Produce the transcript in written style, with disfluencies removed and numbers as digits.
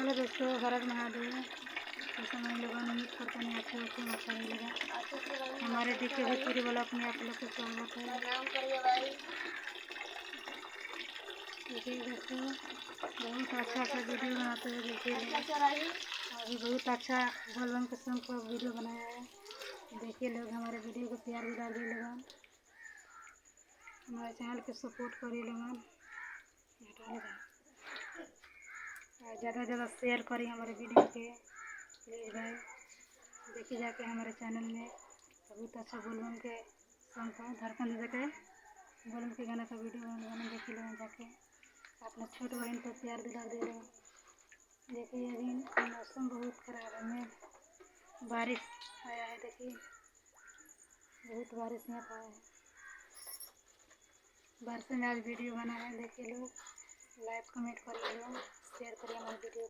Hello दोस्तों, हर महादेव। तो समय लोगों उम्मीद करते हैं अच्छे अच्छे मौका मिलेगा। हमारे डीके भोजपुरी ब्लॉग में आप लोग को स्वागत है। नाम करिए भाई। देखिए दोस्तों, बहुत अच्छा वीडियो बनाते हुए देखिए। अभी बहुत अच्छा बोलबम के सॉन्ग पर वीडियो बनाया है। देखिए लोग, हमारे वीडियो को प्यार दिला दिए लोग, हमारे चैनल को सपोर्ट करिए लोग, ज़्यादा से ज़्यादा शेयर करिए हमारे वीडियो के प्लीज़ भाई। देखिए जाके हमारे चैनल में बहुत अच्छा बोलबम के सॉन्ग का धड़कन दे के बोलबम के गाना का वीडियो बनाने देखिए लोग जाके। अपना छोटे बहन को प्यार दिला दे रहे। देखिए अभी मौसम बहुत ख़राब है, में बारिश आया है। देखिए बहुत बारिश यहाँ पर है। बारिश में आज वीडियो बना है। देखिए लोग, लाइक कमेंट करिए लोग, शेयर करिए हमारे वीडियो।